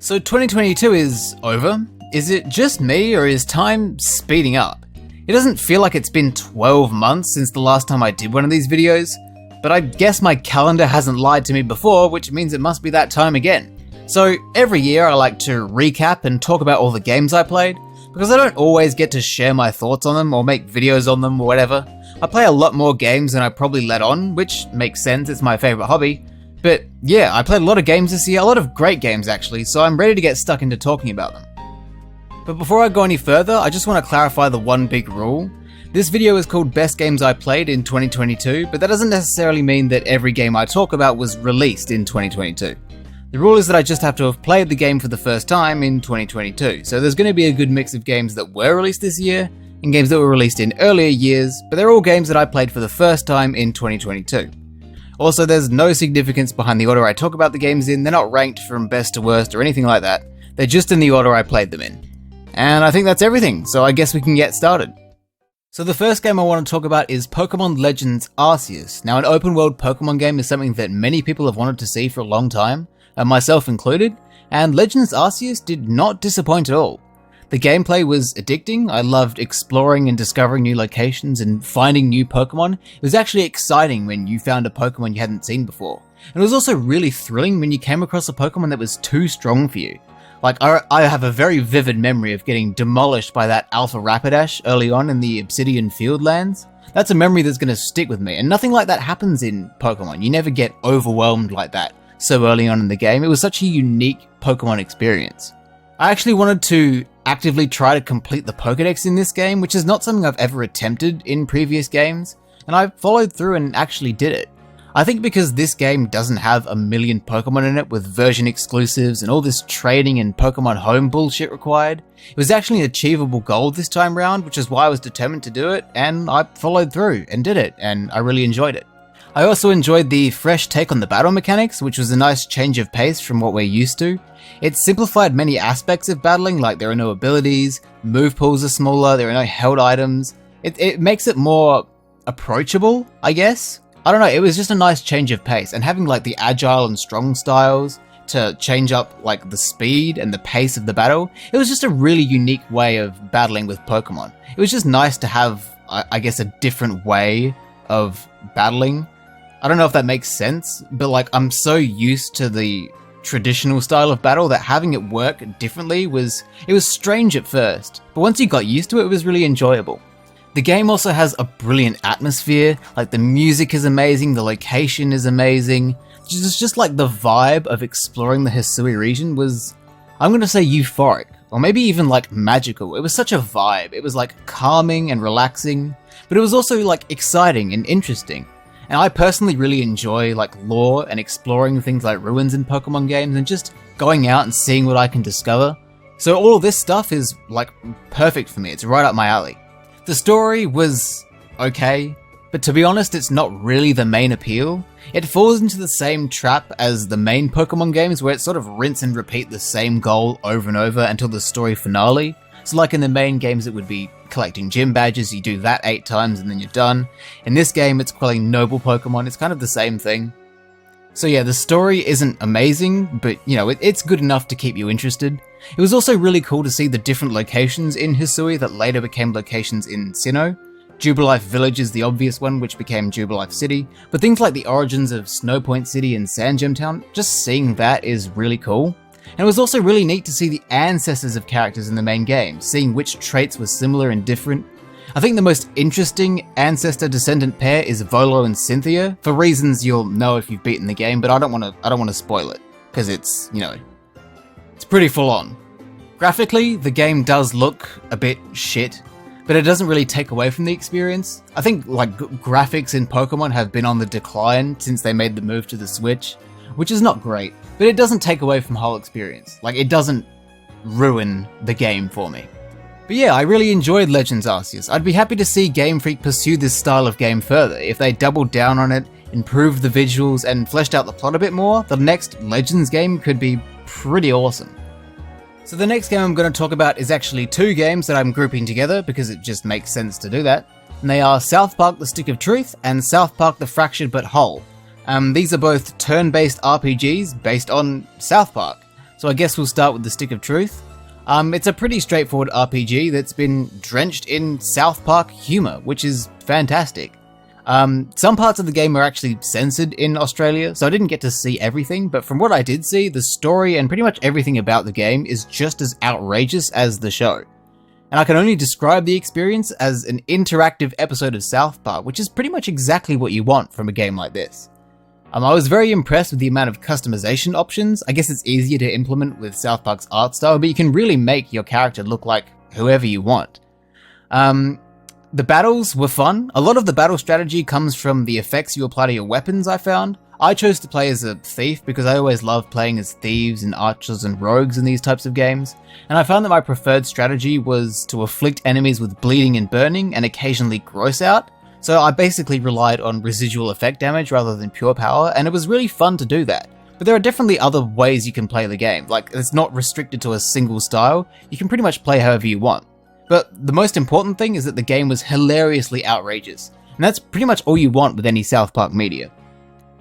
So 2022 is over. Is it just me, or is time speeding up? It doesn't feel like it's been 12 months since the last time I did one of these videos, but I guess my calendar hasn't lied to me before, which means it must be that time again. So every year I like to recap and talk about all the games I played, because I don't always get to share my thoughts on them or make videos on them or whatever. I play a lot more games than I probably let on, which makes sense, it's my favourite hobby. But yeah, I played a lot of games this year, a lot of great games actually, so I'm ready to get stuck into talking about them. But before I go any further, I just want to clarify the one big rule. This video is called Best Games I Played in 2022, but that doesn't necessarily mean that every game I talk about was released in 2022. The rule is that I just have to have played the game for the first time in 2022, so there's going to be a good mix of games that were released this year and games that were released in earlier years, but they're all games that I played for the first time in 2022. Also, there's no significance behind the order I talk about the games in. They're not ranked from best to worst or anything like that. They're just in the order I played them in. And I think that's everything, so I guess we can get started. So the first game I want to talk about is Pokemon Legends Arceus. Now, an open world Pokemon game is something that many people have wanted to see for a long time, myself included, and Legends Arceus did not disappoint at all. The gameplay was addicting. I loved exploring and discovering new locations and finding new Pokemon. It was actually exciting when you found a Pokemon you hadn't seen before. And it was also really thrilling when you came across a Pokemon that was too strong for you. Like, I have a very vivid memory of getting demolished by that Alpha Rapidash early on in the Obsidian Fieldlands. That's a memory that's going to stick with me, and nothing like that happens in Pokemon. You never get overwhelmed like that so early on in the game. It was such a unique Pokemon experience. I actually wanted to actively try to complete the Pokédex in this game, which is not something I've ever attempted in previous games, and I followed through and actually did it. I think because this game doesn't have a million Pokemon in it with version exclusives and all this trading and Pokemon Home bullshit required, it was actually an achievable goal this time round, which is why I was determined to do it, and I followed through and did it, and I really enjoyed it. I also enjoyed the fresh take on the battle mechanics, which was a nice change of pace from what we're used to. It simplified many aspects of battling, like there are no abilities, move pools are smaller, there are no held items. It makes it more approachable, I guess. I don't know, it was just a nice change of pace, and having like the agile and strong styles to change up like the speed and the pace of the battle, it was just a really unique way of battling with Pokemon. It was just nice to have, I guess, a different way of battling. I don't know if that makes sense, but like I'm so used to the traditional style of battle that having it work differently it was strange at first, but once you got used to it, it was really enjoyable. The game also has a brilliant atmosphere, like the music is amazing, the location is amazing. It's just like the vibe of exploring the Hisui region was, I'm gonna say euphoric, or maybe even like magical. It was such a vibe. It was like calming and relaxing, but it was also like exciting and interesting. And I personally really enjoy like lore and exploring things like ruins in Pokemon games and just going out and seeing what I can discover. So all of this stuff is like perfect for me. It's right up my alley. The story was okay, but to be honest, it's not really the main appeal. It falls into the same trap as the main Pokemon games, where it sort of rinse and repeat the same goal over and over until the story finale. So like in the main games, it would be collecting gym badges, you do that 8 times and then you're done. In this game, it's quelling noble Pokemon, it's kind of the same thing. So yeah, the story isn't amazing, but you know, it's good enough to keep you interested. It was also really cool to see the different locations in Hisui that later became locations in Sinnoh. Jubilife Village is the obvious one, which became Jubilife City, but things like the origins of Snowpoint City and Sand Gem Town, just seeing that is really cool. And it was also really neat to see the ancestors of characters in the main game, seeing which traits were similar and different. I think the most interesting ancestor-descendant pair is Volo and Cynthia, for reasons you'll know if you've beaten the game, but I don't want to spoil it, because it's, you know, it's pretty full on. Graphically, the game does look a bit shit, but it doesn't really take away from the experience. I think like graphics in Pokemon have been on the decline since they made the move to the Switch, which is not great, but it doesn't take away from the whole experience. Like, it doesn't ruin the game for me. But yeah, I really enjoyed Legends Arceus. I'd be happy to see Game Freak pursue this style of game further. If they doubled down on it, improved the visuals, and fleshed out the plot a bit more, the next Legends game could be pretty awesome. So the next game I'm going to talk about is actually 2 games that I'm grouping together because it just makes sense to do that. And they are South Park The Stick of Truth and South Park The Fractured But Whole. These are both turn-based RPGs based on South Park. so I guess we'll start with the Stick of Truth. It's a pretty straightforward RPG that's been drenched in South Park humor, which is fantastic. Some parts of the game are actually censored in Australia, so I didn't get to see everything, but from what I did see, the story and pretty much everything about the game is just as outrageous as the show. And I can only describe the experience as an interactive episode of South Park, which is pretty much exactly what you want from a game like this. I was very impressed with the amount of customization options. I guess it's easier to implement with South Park's art style, but you can really make your character look like whoever you want. The battles were fun. A lot of the battle strategy comes from the effects you apply to your weapons, I found. I chose to play as a thief because I always love playing as thieves and archers and rogues in these types of games, and I found that my preferred strategy was to afflict enemies with bleeding and burning and occasionally gross out. So I basically relied on residual effect damage rather than pure power, and it was really fun to do that. But there are definitely other ways you can play the game, like it's not restricted to a single style, you can pretty much play however you want. But the most important thing is that the game was hilariously outrageous, and that's pretty much all you want with any South Park media.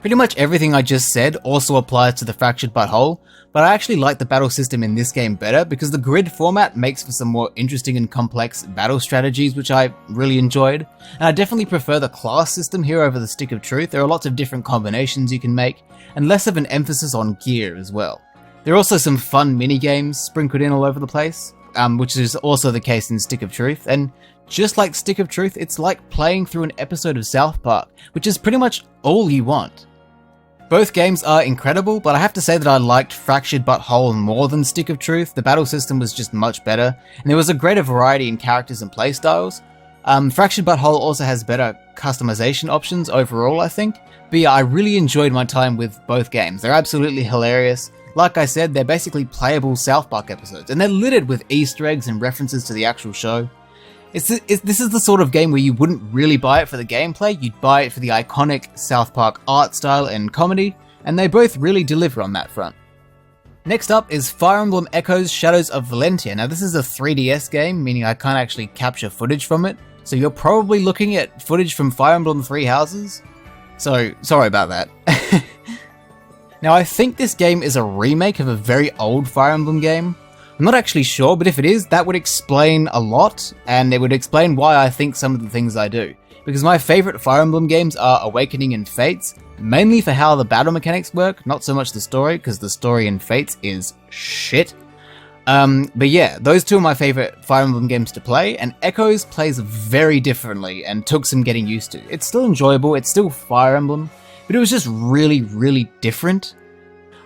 Pretty much everything I just said also applies to the Fractured But Whole, but I actually like the battle system in this game better because the grid format makes for some more interesting and complex battle strategies, which I really enjoyed. And I definitely prefer the class system here over the Stick of Truth. There are lots of different combinations you can make, and less of an emphasis on gear as well. There are also some fun mini-games sprinkled in all over the place, which is also the case in Stick of Truth, and just like Stick of Truth, it's like playing through an episode of South Park, which is pretty much all you want. Both games are incredible, but I have to say that I liked Fractured But Whole more than Stick of Truth. The battle system was just much better, and there was a greater variety in characters and playstyles. Fractured But Whole also has better customization options overall, I think. But yeah, I really enjoyed my time with both games. They're absolutely hilarious. Like I said, they're basically playable South Park episodes, and they're littered with Easter eggs and references to the actual show. This is the sort of game where you wouldn't really buy it for the gameplay, you'd buy it for the iconic South Park art style and comedy, and they both really deliver on that front. Next up is Fire Emblem Echoes Shadows of Valentia. Now this is a 3DS game, meaning I can't actually capture footage from it, so you're probably looking at footage from Fire Emblem Three Houses. So, sorry about that. Now I think this game is a remake of a very old Fire Emblem game. I'm not actually sure, but if it is, that would explain a lot, and it would explain why I think some of the things I do. Because my favourite Fire Emblem games are Awakening and Fates, mainly for how the battle mechanics work, not so much the story, because the story in Fates is shit. But yeah, those two are my favourite Fire Emblem games to play, and Echoes plays very differently and took some getting used to. It's still enjoyable, it's still Fire Emblem, but it was just really, really different.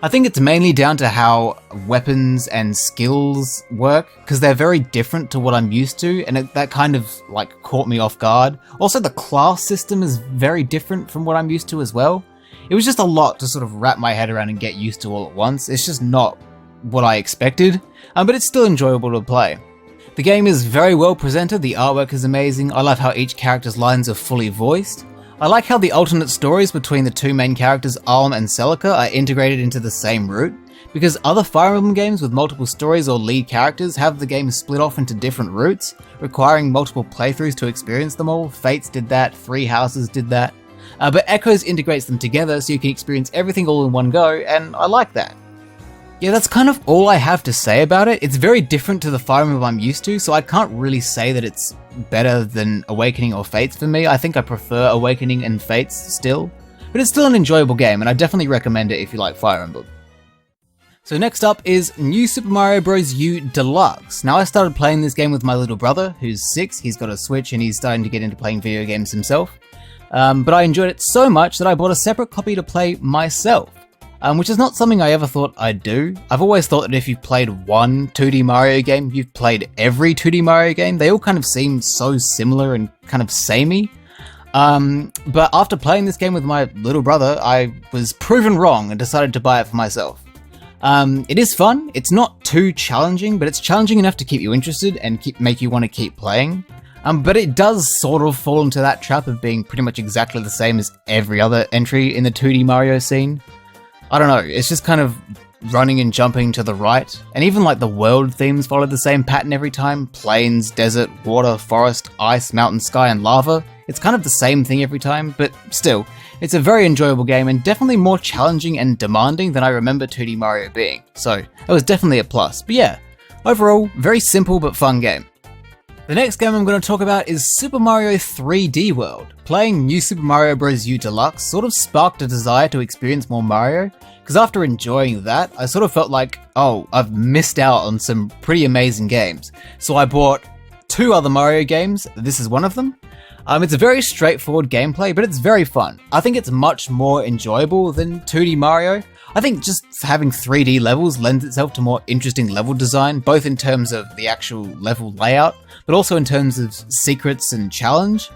I think it's mainly down to how weapons and skills work, because they're very different to what I'm used to, and that kind of like caught me off guard. Also, the class system is very different from what I'm used to as well. It was just a lot to sort of wrap my head around and get used to all at once. It's just not what I expected, but it's still enjoyable to play. The game is very well presented, the artwork is amazing, I love how each character's lines are fully voiced. I like how the alternate stories between the two main characters, Alm and Celica, are integrated into the same route, because other Fire Emblem games with multiple stories or lead characters have the game split off into different routes, requiring multiple playthroughs to experience them all. Fates did that, Three Houses did that, but Echoes integrates them together so you can experience everything all in one go, and I like that. Yeah, that's kind of all I have to say about it. It's very different to the Fire Emblem I'm used to, so I can't really say that it's better than Awakening or Fates for me. I think I prefer Awakening and Fates still, but it's still an enjoyable game, and I definitely recommend it if you like Fire Emblem. So next up is New Super Mario Bros. U Deluxe. Now I started playing this game with my little brother, who's 6, he's got a Switch and he's starting to get into playing video games himself. But I enjoyed it so much that I bought a separate copy to play myself. Which is not something I ever thought I'd do. I've always thought that if you've played one 2D Mario game, you've played every 2D Mario game. They all kind of seem so similar and kind of samey. But after playing this game with my little brother, I was proven wrong and decided to buy it for myself. It is fun, it's not too challenging, but it's challenging enough to keep you interested and make you want to keep playing. But it does sort of fall into that trap of being pretty much exactly the same as every other entry in the 2D Mario scene. I don't know, it's just kind of running and jumping to the right, and even like the world themes follow the same pattern every time. Plains, desert, water, forest, ice, mountain, sky, and lava. It's kind of the same thing every time, but still, It's a very enjoyable game and definitely more challenging and demanding than I remember 2D Mario being, so it was definitely a plus. But yeah, overall, very simple but fun game. The next game I'm going to talk about is Super Mario 3D World. Playing New Super Mario Bros. U Deluxe sort of sparked a desire to experience more Mario, because after enjoying that, I sort of felt like, oh, I've missed out on some pretty amazing games. So I bought 2 other Mario games, this is one of them. It's a very straightforward gameplay, but it's very fun. I think it's much more enjoyable than 2D Mario. I think just having 3D levels lends itself to more interesting level design, both in terms of the actual level layout, but also in terms of secrets and challenge.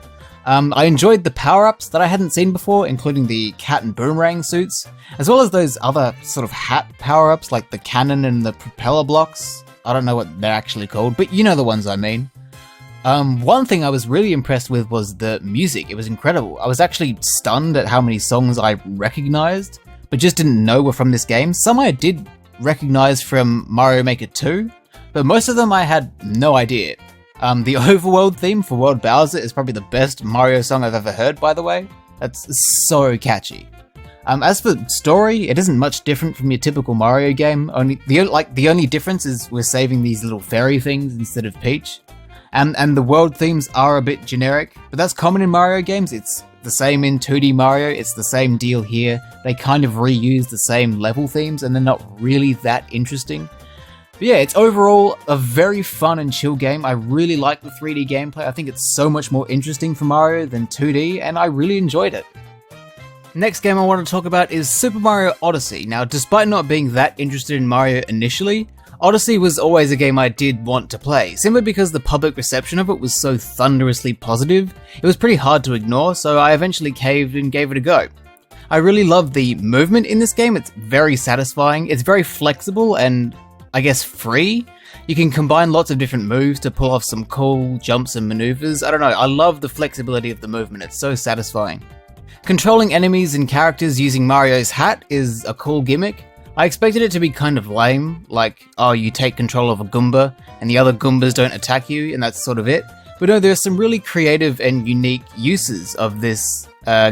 I enjoyed the power-ups that I hadn't seen before, including the cat and boomerang suits, as well as those other sort of hat power-ups like the cannon and the propeller blocks. I don't know what they're actually called, but you know the ones I mean. One thing I was really impressed with was the music. It was incredible. I was actually stunned at how many songs I recognized, but just didn't know were from this game. Some I did recognize from Mario Maker 2, but most of them I had no idea. The Overworld theme for World Bowser is probably the best Mario song I've ever heard, by the way. That's so catchy. As for story, it isn't much different from your typical Mario game. The only difference is we're saving these little fairy things instead of Peach. And the world themes are a bit generic, but that's common in Mario games. It's the same in 2D Mario, it's the same deal here. They kind of reuse the same level themes and they're not really that interesting. But yeah, it's overall a very fun and chill game. I really like the 3D gameplay. I think it's so much more interesting for Mario than 2D, and I really enjoyed it. Next game I want to talk about is Super Mario Odyssey. Now, despite not being that interested in Mario initially, Odyssey was always a game I did want to play, simply because the public reception of it was so thunderously positive. It was pretty hard to ignore, so I eventually caved and gave it a go. I really love the movement in this game. It's very satisfying, it's very flexible and, I guess, free. You can combine lots of different moves to pull off some cool jumps and maneuvers. I don't know, I love the flexibility of the movement, it's so satisfying. Controlling enemies and characters using Mario's hat is a cool gimmick. I expected it to be kind of lame, like, oh, you take control of a Goomba, and the other Goombas don't attack you, and that's sort of it. But no, there's some really creative and unique uses of this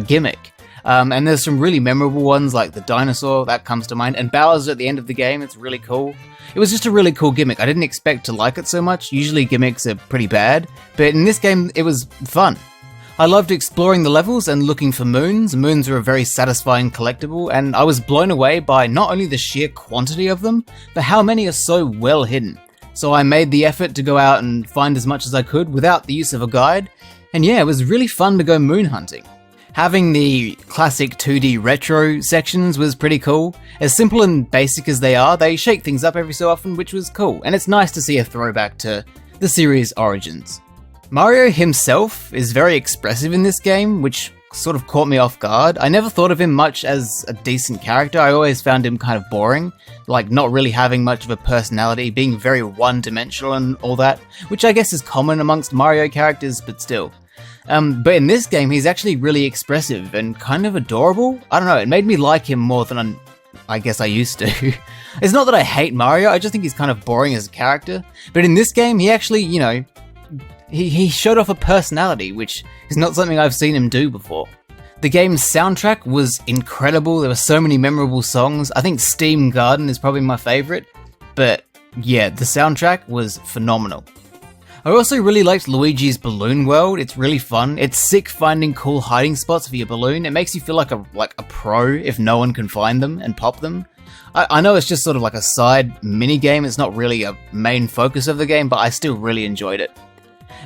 gimmick. And there's some really memorable ones, like the dinosaur, that comes to mind, and Bowser at the end of the game, it's really cool. It was just a really cool gimmick. I didn't expect to like it so much. Usually gimmicks are pretty bad, but in this game, it was fun. I loved exploring the levels and looking for moons. Moons are a very satisfying collectible, and I was blown away by not only the sheer quantity of them, but how many are so well hidden. So I made the effort to go out and find as much as I could without the use of a guide, and yeah, it was really fun to go moon hunting. Having the classic 2D retro sections was pretty cool. As simple and basic as they are, they shake things up every so often, which was cool, and it's nice to see a throwback to the series' origins. Mario himself is very expressive in this game, which sort of caught me off guard. I never thought of him much as a decent character. I always found him kind of boring, like not really having much of a personality, being very one-dimensional and all that, which I guess is common amongst Mario characters, but still. But in this game, he's actually really expressive and kind of adorable. I don't know, it made me like him more than I guess I used to. It's not that I hate Mario, I just think he's kind of boring as a character. But in this game, he actually, you know, he showed off a personality, which is not something I've seen him do before. The game's soundtrack was incredible. There were so many memorable songs. I think Steam Garden is probably my favorite, but yeah, the soundtrack was phenomenal. I also really liked Luigi's Balloon World. It's really fun. It's sick finding cool hiding spots for your balloon. It makes you feel like a pro if no one can find them and pop them. I know it's just sort of like a side mini game. It's not really a main focus of the game, but I still really enjoyed it.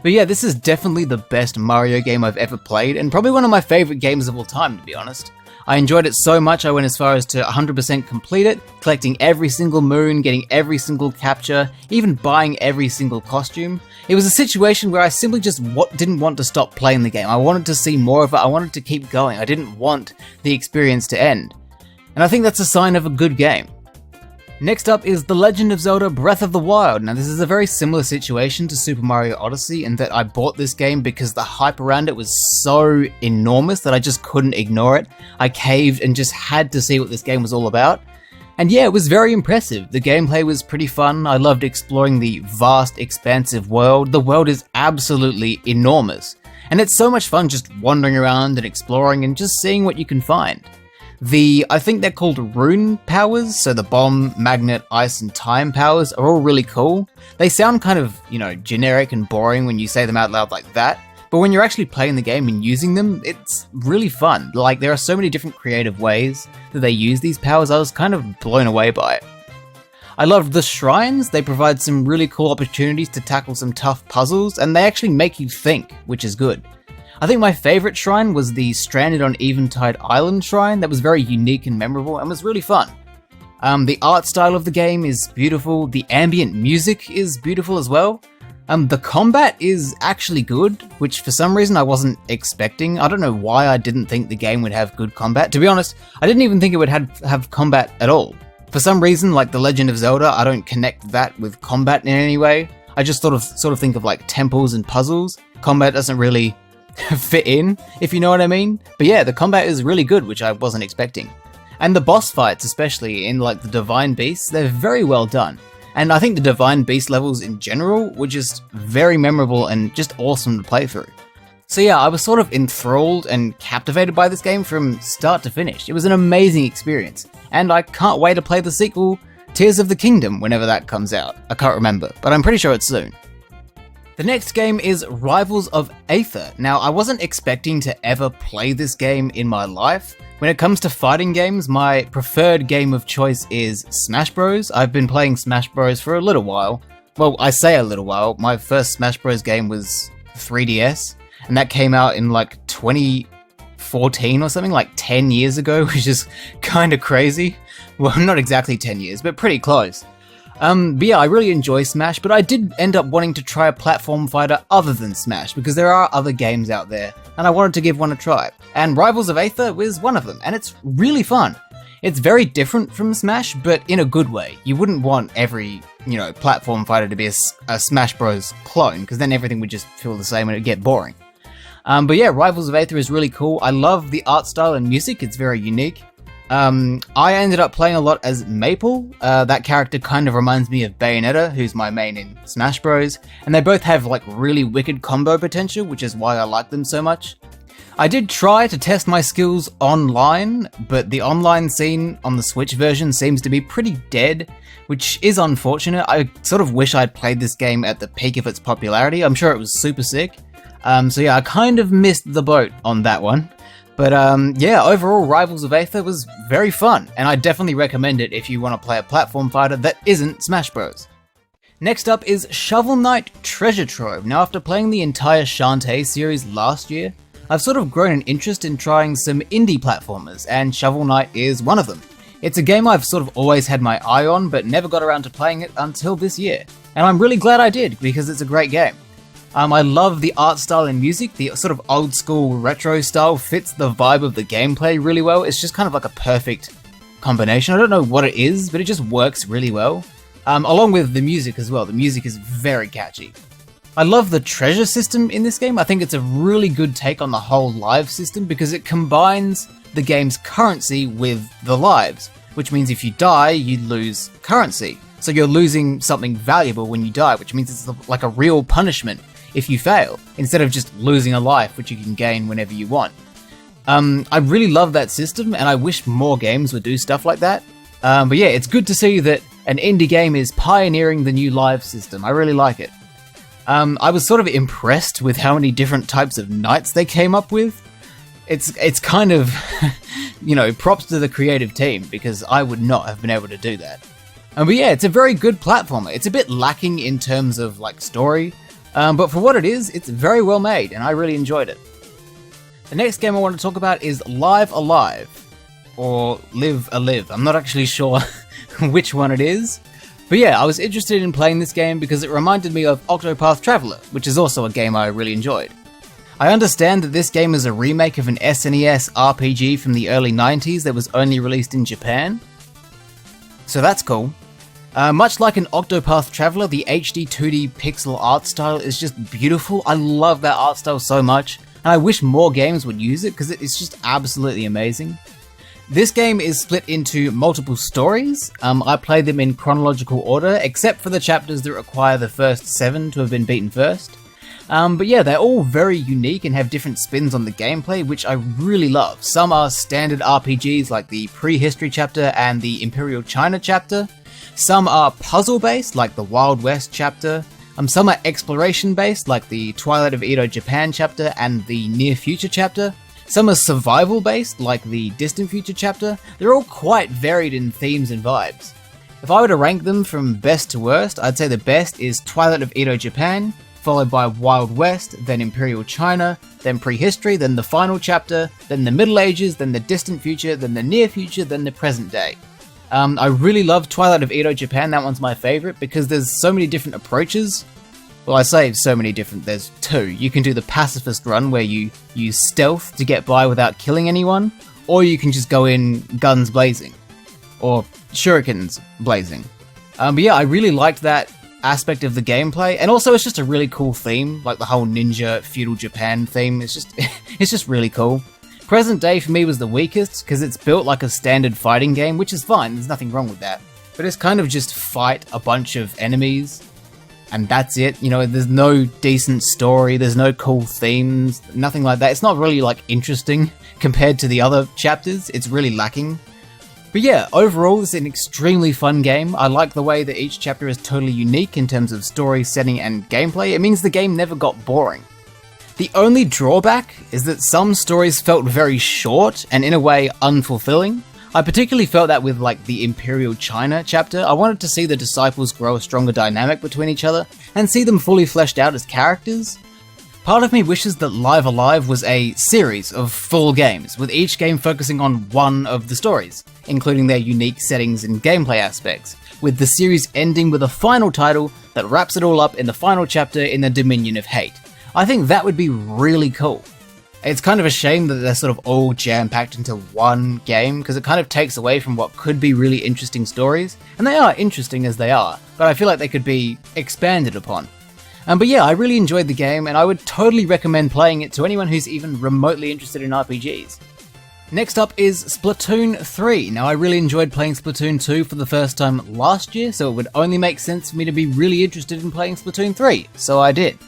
But yeah, this is definitely the best Mario game I've ever played, and probably one of my favorite games of all time, to be honest. I enjoyed it so much I went as far as to 100% complete it, collecting every single moon, getting every single capture, even buying every single costume. It was a situation where I simply just didn't want to stop playing the game. I wanted to see more of it, I wanted to keep going, I didn't want the experience to end. And I think that's a sign of a good game. Next up is The Legend of Zelda Breath of the Wild. Now this is a very similar situation to Super Mario Odyssey in that I bought this game because the hype around it was so enormous that I just couldn't ignore it. I caved and just had to see what this game was all about. And yeah, it was very impressive. The gameplay was pretty fun. I loved exploring the vast, expansive world. The world is absolutely enormous. and it's so much fun just wandering around and exploring and just seeing what you can find. I think they're called rune powers, so the bomb, magnet, ice, and time powers are all really cool. They sound kind of, generic and boring when you say them out loud like that, but when you're actually playing the game and using them, it's really fun. Like, there are so many different creative ways that they use these powers, I was kind of blown away by it. I loved the shrines. They provide some really cool opportunities to tackle some tough puzzles, and they actually make you think, which is good. I think my favourite shrine was the Stranded on Eventide Island shrine. That was very unique and memorable and was really fun. The art style of the game is beautiful. The ambient music is beautiful as well. The combat is actually good, which for some reason I wasn't expecting. I don't know why I didn't think the game would have good combat. To be honest, I didn't even think it would have combat at all. For some reason, like The Legend of Zelda, I don't connect that with combat in any way. I just sort of think of like temples and puzzles. Combat doesn't really fit in, if you know what I mean. But yeah, the combat is really good, which I wasn't expecting. And the boss fights, especially in like the Divine Beasts, they're very well done. And I think the Divine Beast levels in general were just very memorable and just awesome to play through. So yeah, I was sort of enthralled and captivated by this game from start to finish. It was an amazing experience, and I can't wait to play the sequel, Tears of the Kingdom, whenever that comes out. I can't remember, but I'm pretty sure it's soon. The next game is Rivals of Aether. Now, I wasn't expecting to ever play this game in my life. When it comes to fighting games, my preferred game of choice is Smash Bros. I've been playing Smash Bros for a little while. Well, I say a little while. My first Smash Bros game was 3DS, and that came out in like 2014 or something, like 10 years ago, which is kind of crazy. Well, not exactly 10 years, but pretty close. But yeah, I really enjoy Smash, but I did end up wanting to try a platform fighter other than Smash, because there are other games out there, and I wanted to give one a try. And Rivals of Aether was one of them, and it's really fun. It's very different from Smash, but in a good way. You wouldn't want every, platform fighter to be a Smash Bros clone, because then everything would just feel the same and it'd get boring. But yeah, Rivals of Aether is really cool. I love the art style and music, it's very unique. I ended up playing a lot as Maple. That character kind of reminds me of Bayonetta, who's my main in Smash Bros. And they both have like really wicked combo potential, which is why I like them so much. I did try to test my skills online, but the online scene on the Switch version seems to be pretty dead, which is unfortunate. I sort of wish I'd played this game at the peak of its popularity. I'm sure it was super sick. So yeah, I kind of missed the boat on that one. But yeah, overall, Rivals of Aether was very fun, and I definitely recommend it if you want to play a platform fighter that isn't Smash Bros. Next up is Shovel Knight Treasure Trove. Now, after playing the entire Shantae series last year, I've sort of grown an interest in trying some indie platformers, and Shovel Knight is one of them. It's a game I've sort of always had my eye on, but never got around to playing it until this year. And I'm really glad I did, because it's a great game. I love the art style and music. The sort of old school retro style fits the vibe of the gameplay really well. It's just kind of like a perfect combination. I don't know what it is, but it just works really well. Along with the music as well. The music is very catchy. I love the treasure system in this game. I think it's a really good take on the whole live system because it combines the game's currency with the lives, which means if you die, you lose currency. So you're losing something valuable when you die, which means it's like a real punishment if you fail, instead of just losing a life, which you can gain whenever you want. I really love that system, and I wish more games would do stuff like that. But yeah, it's good to see that an indie game is pioneering the new live system. I really like it. I was sort of impressed with how many different types of knights they came up with. It's kind of, props to the creative team, because I would not have been able to do that. But yeah, it's a very good platformer. It's a bit lacking in terms of like story, but for what it is, it's very well made, and I really enjoyed it. The next game I want to talk about is Live Alive, or Live Alive. I'm not actually sure which one it is. But yeah, I was interested in playing this game because it reminded me of Octopath Traveler, which is also a game I really enjoyed. I understand that this game is a remake of an SNES RPG from the early 90s that was only released in Japan. So that's cool. Much like an Octopath Traveler, the HD 2D pixel art style is just beautiful. I love that art style so much, and I wish more games would use it because it's just absolutely amazing. This game is split into multiple stories. I played them in chronological order, except for the chapters that require the first 7 to have been beaten first. But yeah, they're all very unique and have different spins on the gameplay, which I really love. Some are standard RPGs like the Prehistory chapter and the Imperial China chapter. Some are puzzle-based like the Wild West chapter. Some are exploration-based like the Twilight of Edo Japan chapter and the Near Future chapter. Some are survival-based like the Distant Future chapter. They're all quite varied in themes and vibes. If I were to rank them from best to worst, I'd say the best is Twilight of Edo Japan, followed by Wild West, then Imperial China, then Prehistory, then the final chapter, then the Middle Ages, then the Distant Future, then the Near Future, then the present day. I really love Twilight of Edo Japan, that one's my favourite, because there's so many different approaches. Well, I say so many different, there's two. You can do the pacifist run where you use stealth to get by without killing anyone, or you can just go in guns blazing, or shurikens blazing. But yeah, I really liked that aspect of the gameplay, and also it's just a really cool theme, like the whole ninja feudal Japan theme. It's just really cool. Present day for me was the weakest because it's built like a standard fighting game, which is fine, there's nothing wrong with that, but it's kind of just fight a bunch of enemies and that's it. You know, there's no decent story, there's no cool themes, nothing like that. It's not really like interesting compared to the other chapters. It's really lacking. But yeah, overall, it's an extremely fun game. I like the way that each chapter is totally unique in terms of story, setting, and gameplay. It means the game never got boring. The only drawback is that some stories felt very short and in a way unfulfilling. I particularly felt that with like the Imperial China chapter. I wanted to see the disciples grow a stronger dynamic between each other and see them fully fleshed out as characters. Part of me wishes that Live Alive was a series of full games, with each game focusing on one of the stories, including their unique settings and gameplay aspects, with the series ending with a final title that wraps it all up in the final chapter in the Dominion of Hate. I think that would be really cool. It's kind of a shame that they're sort of all jam-packed into one game, because it kind of takes away from what could be really interesting stories, and they are interesting as they are, but I feel like they could be expanded upon. But yeah, I really enjoyed the game, and I would totally recommend playing it to anyone who's even remotely interested in RPGs. Next up is Splatoon 3. Now, I really enjoyed playing Splatoon 2 for the first time last year, so it would only make sense for me to be really interested in playing Splatoon 3, so I did.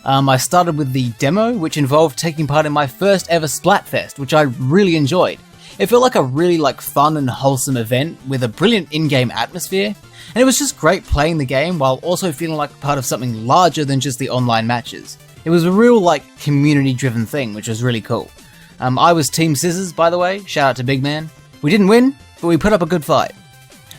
I started with the demo, which involved taking part in my first ever Splatfest, which I really enjoyed. It felt like a really fun and wholesome event with a brilliant in-game atmosphere, and it was just great playing the game while also feeling like part of something larger than just the online matches. It was a real community-driven thing, which was really cool. I was Team Scissors, by the way, shout out to Big Man. We didn't win, but we put up a good fight.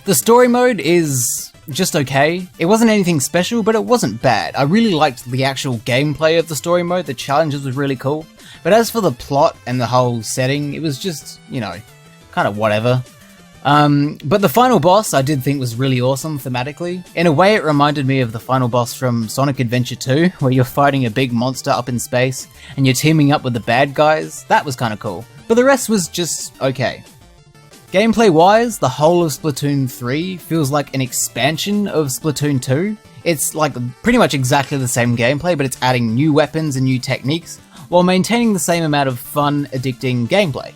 The story mode is just okay. It wasn't anything special, but it wasn't bad. I really liked the actual gameplay of the story mode, the challenges were really cool. But as for the plot and the whole setting, it was just, kind of whatever. But the final boss I did think was really awesome thematically. In a way, it reminded me of the final boss from Sonic Adventure 2, where you're fighting a big monster up in space, and you're teaming up with the bad guys. That was kind of cool. But the rest was just okay. Gameplay-wise, the whole of Splatoon 3 feels like an expansion of Splatoon 2. It's pretty much exactly the same gameplay, but it's adding new weapons and new techniques, while maintaining the same amount of fun, addicting gameplay.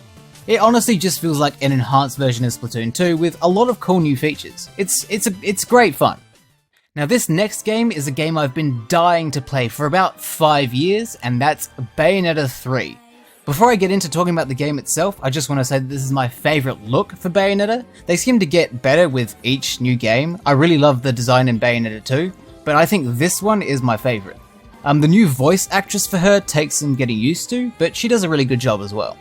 It honestly just feels like an enhanced version of Splatoon 2 with a lot of cool new features. It's great fun. Now this next game is a game I've been dying to play for about 5 years, and that's Bayonetta 3. Before I get into talking about the game itself, I just want to say that this is my favourite look for Bayonetta. They seem to get better with each new game. I really love the design in Bayonetta 2, but I think this one is my favourite. The new voice actress for her takes some getting used to, but she does a really good job as well.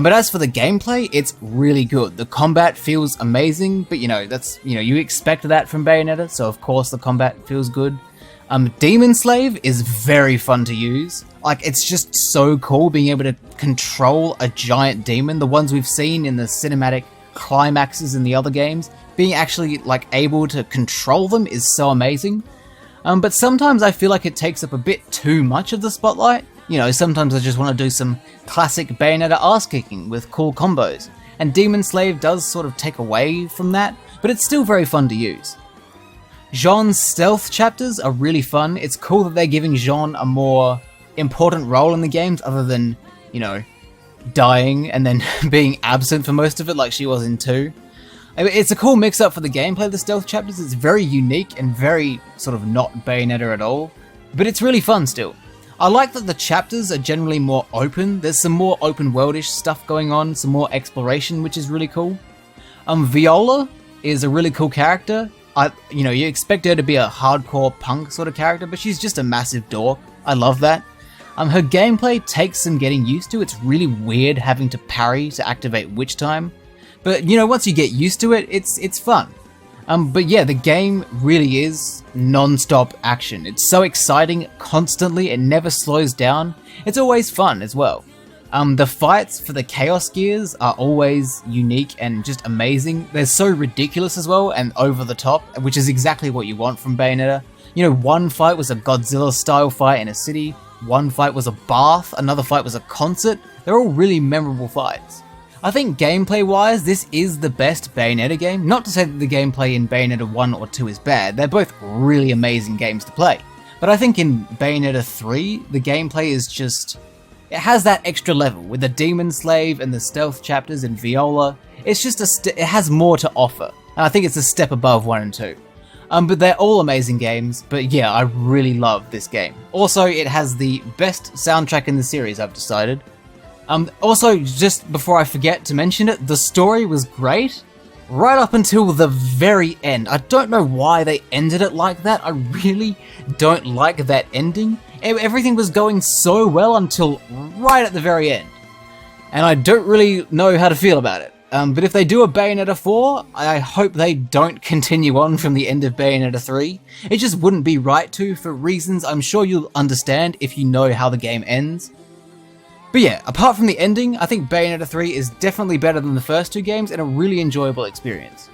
But as for the gameplay, it's really good. The combat feels amazing, but you expect that from Bayonetta, so of course the combat feels good. Demon Slave is very fun to use. It's just so cool being able to control a giant demon. The ones we've seen in the cinematic climaxes in the other games, being actually able to control them is so amazing. But sometimes I feel like it takes up a bit too much of the spotlight. Sometimes I just want to do some classic Bayonetta ass-kicking with cool combos, and Demon Slave does sort of take away from that, but it's still very fun to use. Jean's stealth chapters are really fun. It's cool that they're giving Jean a more important role in the games other than, dying and then being absent for most of it like she was in 2. It's a cool mix-up for the gameplay of the stealth chapters. It's very unique and very sort of not Bayonetta at all, but it's really fun still. I like that the chapters are generally more open. There's some more open worldish stuff going on, some more exploration, which is really cool. Viola is a really cool character. You expect her to be a hardcore punk sort of character, but she's just a massive dork. I love that. Her gameplay takes some getting used to. It's really weird having to parry to activate Witch Time. But, once you get used to it, it's fun. But yeah, the game really is non-stop action. It's so exciting constantly, it never slows down. It's always fun as well. The fights for the Chaos Gears are always unique and just amazing. They're so ridiculous as well and over the top, which is exactly what you want from Bayonetta. One fight was a Godzilla-style fight in a city, one fight was a bath, another fight was a concert. They're all really memorable fights. I think gameplay-wise, this is the best Bayonetta game. Not to say that the gameplay in Bayonetta 1 or 2 is bad, they're both really amazing games to play. But I think in Bayonetta 3, the gameplay is just... it has that extra level with the Demon Slave and the stealth chapters and Viola. It's just it has more to offer. And I think it's a step above 1 and 2. But they're all amazing games, but yeah, I really love this game. Also, it has the best soundtrack in the series, I've decided. Also, just before I forget to mention it, the story was great, right up until the very end. I don't know why they ended it like that. I really don't like that ending. Everything was going so well until right at the very end. And I don't really know how to feel about it. But if they do a Bayonetta 4, I hope they don't continue on from the end of Bayonetta 3. It just wouldn't be right to, for reasons I'm sure you'll understand if you know how the game ends. But yeah, apart from the ending, I think Bayonetta 3 is definitely better than the first 2 games and a really enjoyable experience.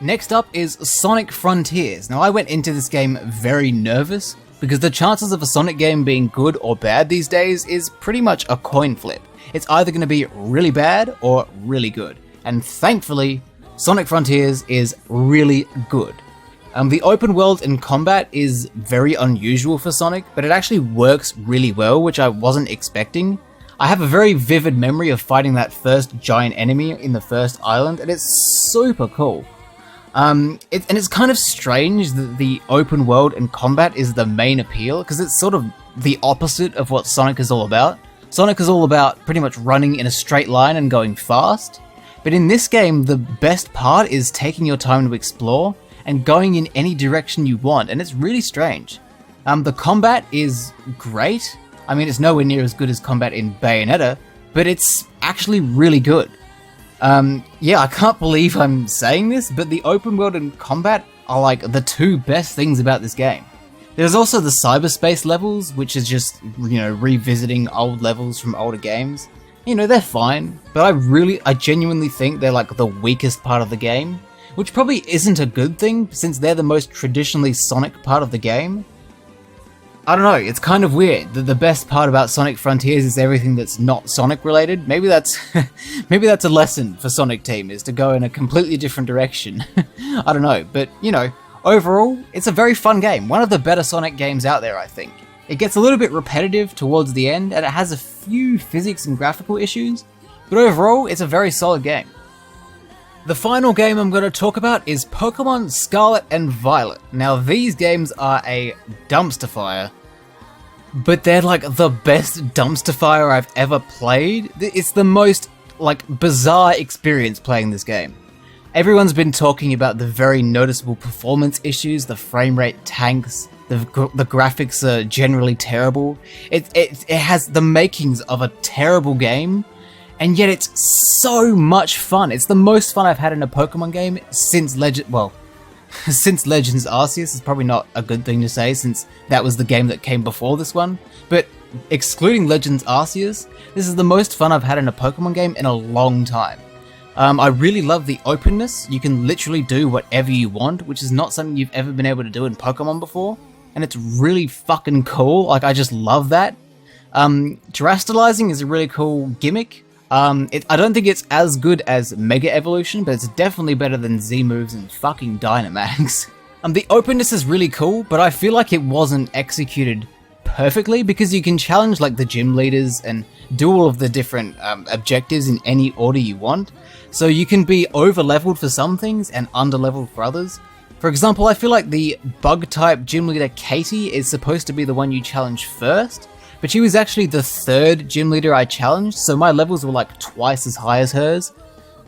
Next up is Sonic Frontiers. Now I went into this game very nervous, because the chances of a Sonic game being good or bad these days is pretty much a coin flip. It's either going to be really bad or really good. And thankfully, Sonic Frontiers is really good. The open world and combat is very unusual for Sonic, but it actually works really well, which I wasn't expecting. I have a very vivid memory of fighting that first giant enemy in the first island, and it's super cool. It's kind of strange that the open world and combat is the main appeal, because it's sort of the opposite of what Sonic is all about. Sonic is all about pretty much running in a straight line and going fast, but in this game the best part is taking your time to explore and going in any direction you want, and it's really strange. The combat is great. I mean, it's nowhere near as good as combat in Bayonetta, but it's actually really good. Yeah, I can't believe I'm saying this, but the open world and combat are like the 2 best things about this game. There's also the cyberspace levels, which is just, revisiting old levels from older games. They're fine, but I genuinely think they're like the weakest part of the game, which probably isn't a good thing, since they're the most traditionally Sonic part of the game. I don't know, it's kind of weird that the best part about Sonic Frontiers is everything that's not Sonic related. Maybe that's a lesson for Sonic Team, is to go in a completely different direction. I don't know, but overall, it's a very fun game. One of the better Sonic games out there, I think. It gets a little bit repetitive towards the end, and it has a few physics and graphical issues, but overall, it's a very solid game. The final game I'm going to talk about is Pokemon Scarlet and Violet. Now, these games are a dumpster fire, but they're like the best dumpster fire I've ever played. It's the most bizarre experience playing this game. Everyone's been talking about the very noticeable performance issues, the frame rate tanks, the graphics are generally terrible. It has the makings of a terrible game, and yet it's so much fun. It's the most fun I've had in a Pokemon game since since Legends Arceus is probably not a good thing to say, since that was the game that came before this one. But excluding Legends Arceus, this is the most fun I've had in a Pokemon game in a long time. I really love the openness. You can literally do whatever you want, which is not something you've ever been able to do in Pokemon before. And it's really fucking cool. I just love that. Terastallizing is a really cool gimmick. I don't think it's as good as Mega Evolution, but it's definitely better than Z-Moves and fucking Dynamax. The openness is really cool, but I feel like it wasn't executed perfectly, because you can challenge the gym leaders and do all of the different objectives in any order you want. So you can be over-leveled for some things and under-leveled for others. For example, I feel like the bug-type gym leader Katie is supposed to be the one you challenge first, but she was actually the 3rd gym leader I challenged, so my levels were like twice as high as hers.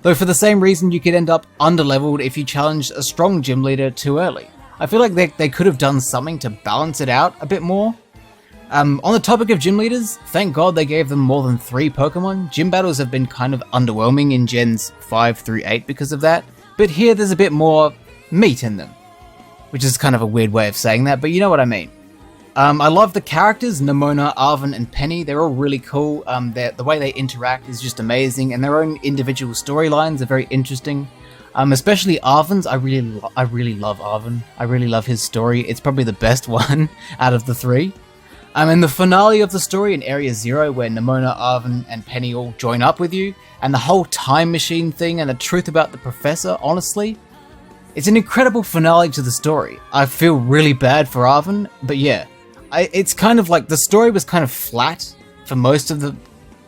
Though for the same reason you could end up underleveled if you challenged a strong gym leader too early. I feel like they could have done something to balance it out a bit more. On the topic of gym leaders, thank God they gave them more than 3 Pokemon. Gym battles have been kind of underwhelming in Gens 5 through 8 because of that, but here there's a bit more meat in them. Which is kind of a weird way of saying that, but you know what I mean. I love the characters, Nemona, Arven, and Penny. They're all really cool. The way they interact is just amazing, and their own individual storylines are very interesting. Especially Arven's. I really love Arven. I really love his story. It's probably the best one out of the 3. And the finale of the story in Area 0, where Nemona, Arven, and Penny all join up with you, and the whole time machine thing and the truth about the professor, honestly, it's an incredible finale to the story. I feel really bad for Arven, but yeah. It's kind of like the story was kind of flat for most of the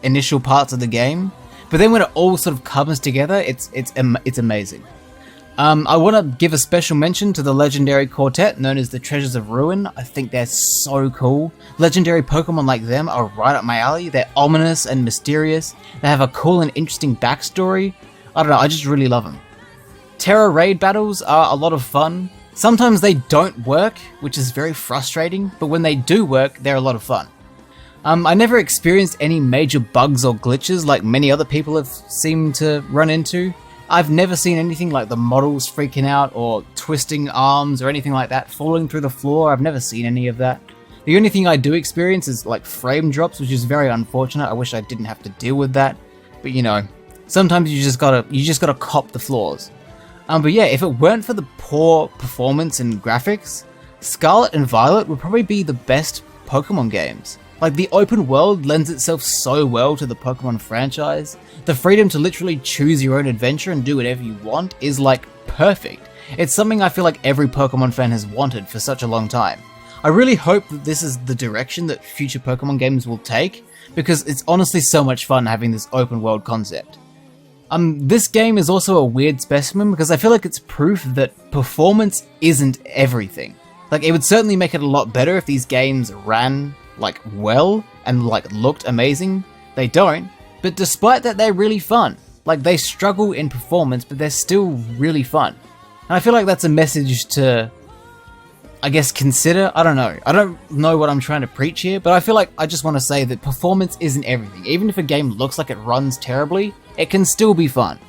initial parts of the game, but then when it all sort of comes together, it's amazing. I want to give a special mention to the legendary quartet known as the Treasures of Ruin. I think they're so cool. Legendary Pokemon like them are right up my alley. They're ominous and mysterious. They have a cool and interesting backstory. I don't know, I just really love them. Terra raid battles are a lot of fun. Sometimes they don't work, which is very frustrating, but when they do work, they're a lot of fun. I never experienced any major bugs or glitches like many other people have seemed to run into. I've never seen anything like the models freaking out or twisting arms or anything like that, falling through the floor. I've never seen any of that. The only thing I do experience is like frame drops, which is very unfortunate. I wish I didn't have to deal with that, but you know, sometimes you just gotta cop the flaws. But yeah, if it weren't for the poor performance and graphics, Scarlet and Violet would probably be the best Pokemon games. Like, the open world lends itself so well to the Pokemon franchise. The freedom to literally choose your own adventure and do whatever you want is like perfect. It's something I feel like every Pokemon fan has wanted for such a long time. I really hope that this is the direction that future Pokemon games will take, because it's honestly so much fun having this open world concept. This game is also a weird specimen because I feel like it's proof that performance isn't everything. Like, it would certainly make it a lot better if these games ran, like, well and, like, looked amazing. They don't, but despite that, they're really fun. Like, they struggle in performance, but they're still really fun. And I feel like that's a message to, I guess, consider. I don't know. I don't know what I'm trying to preach here, but I feel like I just want to say that performance isn't everything. Even if a game looks like it runs terribly, it can still be fun.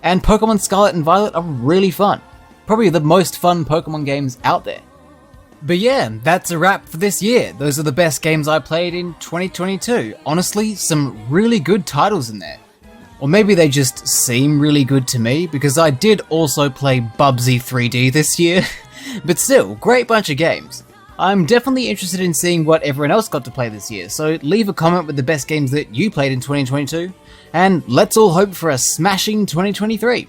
And Pokemon Scarlet and Violet are really fun. Probably the most fun Pokemon games out there. But yeah, that's a wrap for this year. Those are the best games I played in 2022. Honestly, some really good titles in there. Or maybe they just seem really good to me, because I did also play Bubsy 3D this year. But still, great bunch of games. I'm definitely interested in seeing what everyone else got to play this year, so leave a comment with the best games that you played in 2022, and let's all hope for a smashing 2023.